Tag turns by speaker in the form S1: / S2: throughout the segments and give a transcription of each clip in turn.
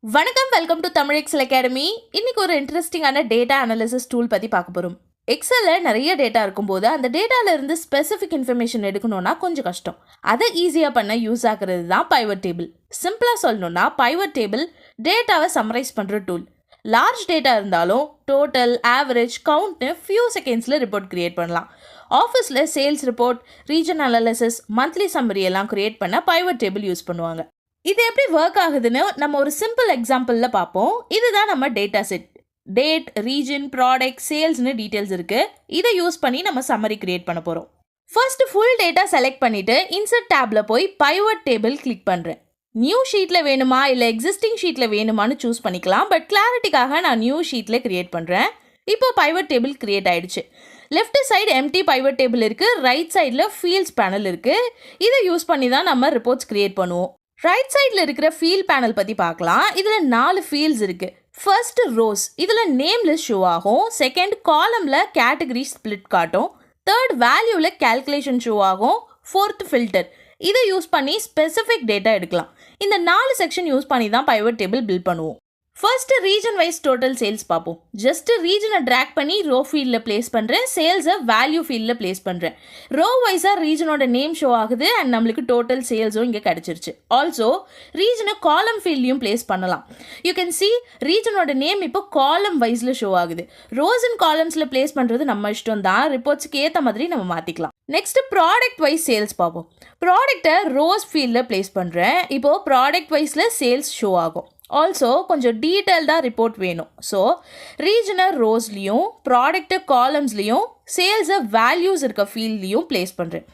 S1: வணக்கம், welcome to Tamil Excel Academy. இன்னைக்கு ஒரு இன்ட்ரெஸ்டிங்கான டேட்டா அனாலிசிஸ் டூல் பற்றி பார்க்க போகிறோம். எக்ஸலில் நிறைய டேட்டா இருக்கும்போது அந்த டேட்டால இருந்து ஸ்பெசிஃபிக் இன்ஃபர்மேஷன் எடுக்கணும்னா கொஞ்சம் கஷ்டம். அதை ஈஸியாக பண்ண யூஸ் ஆகிறது தான் பைவட் டேபிள். சிம்பிளாக சொல்லணும்னா பைவட் டேபிள் டேட்டாவை சம்மரைஸ் பண்ணுற டூல். லார்ஜ் டேட்டா இருந்தாலும் டோட்டல், ஆவரேஜ், கவுண்ட்னு ஃபியூ செகண்ட்ஸில் ரிப்போர்ட் கிரியேட் பண்ணலாம். ஆஃபீஸில் sales report, region analysis, monthly summary எல்லாம் கிரியேட் பண்ண பைவட் டேபிள் யூஸ் பண்ணுவாங்க. இது எப்படி ஒர்க் ஆகுதுன்னு நம்ம ஒரு சிம்பிள் எக்ஸாம்பிளில் பார்ப்போம். இதுதான் நம்ம data set. Date, region, product, சேல்ஸ்னு டீட்டெயில்ஸ் இருக்குது. இதை யூஸ் பண்ணி நம்ம சம்மரி கிரியேட் பண்ண போகிறோம். ஃபர்ஸ்ட் ஃபுல் டேட்டா செலக்ட் பண்ணிவிட்டு இன்சர்ட் டேப்பில் போய் பைவட் டேபிள் கிளிக் பண்ணுறேன். நியூ ஷீட்டில் வேணுமா இல்லை எக்ஸிஸ்டிங் ஷீட்டில் வேணுமான்னு சூஸ் பண்ணிக்கலாம். பட் கிளாரிட்டிக்காக நான் நியூ ஷீட்டில் கிரியேட் பண்ணுறேன். இப்போ பைவட் டேபிள் கிரியேட் ஆகிடுச்சு. Left side empty pivot table இருக்குது, ரைட் சைடில் ஃபீல்ட்ஸ் பேனல் இருக்குது. இதை யூஸ் பண்ணி தான் நம்ம ரிப்போர்ட்ஸ் கிரியேட் பண்ணுவோம். ரைட் சைடில் இருக்கிற ஃபீல்ட் பேனல் பற்றி பார்க்கலாம். இதில் 4 ஃபீல்ட்ஸ் இருக்குது. ஃபர்ஸ்ட் ரோஸ், இதில் நேம் லிஸ்ட் ஷோ ஆகும். செகண்ட் காலமில் கேட்டகரி ஸ்பிளிட் காட்டும். தேர்ட் வேல்யூவில் கேல்குலேஷன் ஷோ ஆகும். ஃபோர்த் ஃபில்டர், இதை யூஸ் பண்ணி ஸ்பெசிஃபிக் டேட்டா எடுக்கலாம். இந்த 4 செக்ஷன் யூஸ் பண்ணி தான் பைவட் டேபிள் பில்ட் பண்ணுவோம். First region wise total sales பார்ப்போம். ஜஸ்ட் ரீஜனை ட்ராக் பண்ணி ரோ ஃபீல்டில் பிளேஸ் பண்ணுறேன், சேல்ஸை வேல்யூ ஃபீல்டில் பிளேஸ் பண்ணுறேன். ரோ வைஸாக ரீஜனோட நேம் ஷோ ஆகுது அண்ட் நம்மளுக்கு டோட்டல் சேல்ஸும் இங்கே கிடச்சிருச்சு. ஆல்சோ ரீஜனை காலம் ஃபீல்ட்லையும் பிளேஸ் பண்ணலாம். யூ கேன் சி ரீஜனோட நேம் இப்போ காலம் வைஸில் ஷோ ஆகுது. ரோஸ் அண்ட் காலம்ஸில் பிளேஸ் பண்ணுறது நம்ம இஷ்டம் தான். ரிப்போர்ட்ஸுக்கு ஏற்ற மாதிரி நம்ம மாற்றிக்கலாம். நெக்ஸ்ட் ப்ராடக்ட் வைஸ் சேல்ஸ் பார்ப்போம். ப்ராடக்டை ரோஸ் ஃபீல்டில் பிளேஸ் பண்ணுறேன். இப்போது ப்ராடக்ட் வைஸில் சேல்ஸ் ஷோ ஆகும். ஆல்சோ கொஞ்சம் டீட்டெயில்டாக ரிப்போர்ட் வேணும். ஸோ ரீஜனை ரோஸ்லேயும் ப்ராடக்டை காலம்ஸ்லேயும் சேல்ஸை வேல்யூஸ் இருக்க ஃபீல்ட்லேயும் பிளேஸ் பண்ணுறேன்.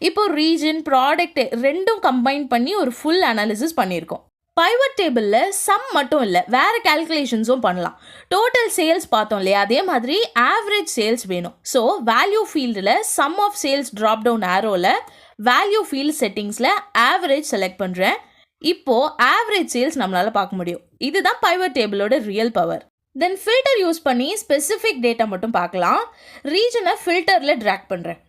S1: இப்போ ரீஜன், ப்ராடக்ட் ரெண்டும் கம்பைன் பண்ணி ஒரு ஃபுல் அனாலிசிஸ் பண்ணியிருக்கோம். பைவட் டேபிளில் சம் மட்டும் இல்லை, வேறு கேல்குலேஷன்ஸும் பண்ணலாம். டோட்டல் சேல்ஸ் பார்த்தோம் இல்லையா, அதே மாதிரி ஆவரேஜ் சேல்ஸ் வேணும். ஸோ வேல்யூ ஃபீல்டில் sum of sales drop down ஆரோவில் வேல்யூ ஃபீல்ட் செட்டிங்ஸில் ஆவரேஜ் செலக்ட் பண்ணுறேன். இப்போ ஆவரேஜ் சேல்ஸ் நம்மளால பார்க்க முடியும். இதுதான் பைவட் டேபிளோட real power. Then filter use பண்ணி ஸ்பெசிஃபிக் டேட்டா மட்டும் பார்க்கலாம். ரீஜனை ஃபில்டரில் ட்ராக் பண்ணுறேன்.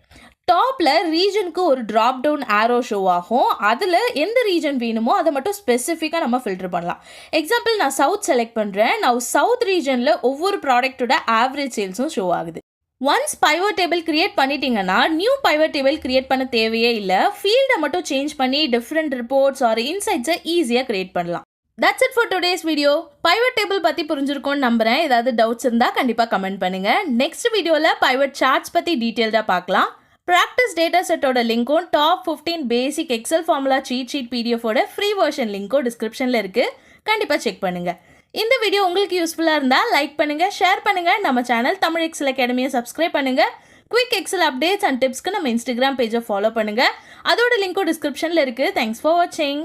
S1: டாப்பில் ரீஜனுக்கு ஒரு ட்ராப் டவுன் ஆரோ ஷோ ஆகும். அதில் எந்த ரீஜன் வேணுமோ அதை மட்டும் ஸ்பெசிஃபிக்காக நம்ம ஃபில்டர் பண்ணலாம். எக்ஸாம்பிள், நான் சவுத் செலக்ட் பண்ணுறேன். நான் சவுத் ரீஜனில் ஒவ்வொரு ப்ராடக்ட்டோட ஆவரேஜ் சேல்ஸும் ஷோ ஆகுது. ஒன்ஸ் பைவட் டேபிள் கிரியேட் பண்ணிட்டீங்கன்னா நியூ பைவட் டேபிள் கிரியேட் பண்ண தேவையே இல்லை. ஃபீல்டை மட்டும் சேஞ்ச் பண்ணி டிஃப்ரெண்ட் ரிப்போர்ட்ஸ் ஆர் இன்சைட்ஸை ஈஸியாக கிரியேட் பண்ணலாம். That's it for today's video. Pivot table பற்றி புரிஞ்சிருக்கும்னு நம்புகிறேன். ஏதாவது டவுட்ஸ் இருந்தால் கண்டிப்பாக கமெண்ட் பண்ணுங்கள். நெக்ஸ்ட் வீடியோவில் பைவட் சார்ட்ஸ் பற்றி டீட்டெயில்டாக பார்க்கலாம். ப்ராக்டிஸ் டேட்டா செட்டோட லிங்க்கும் top 15 basic Excel formula cheat sheet பிடிஎஃபோட ஃப்ரீ வெர்ஷன் லிங்க்கும் டிஸ்கிரிப்ஷனில் இருக்குது. கண்டிப்பாக செக் பண்ணுங்கள். இந்த வீடியோ உங்களுக்கு யூஸ்ஃபுல்லாக இருந்தால் லைக் பண்ணுங்கள், ஷேர் பண்ணுங்கள். நம்ம சேனல் தமிழ் எக்ஸல் அகாடமியை சப்ஸ்கிரைப் பண்ணுங்கள். குவிக் எக்ஸல் அப்டேட்ஸ் அண்ட் டிப்ஸ்க்கு நம்ம இன்ஸ்டாகிராம் பேஜை ஃபாலோ பண்ணுங்கள். அதோட லிங்க்கும் டிஸ்கிரிப்ஷனில் இருக்குது. தேங்க்ஸ் ஃபார் வாட்சிங்.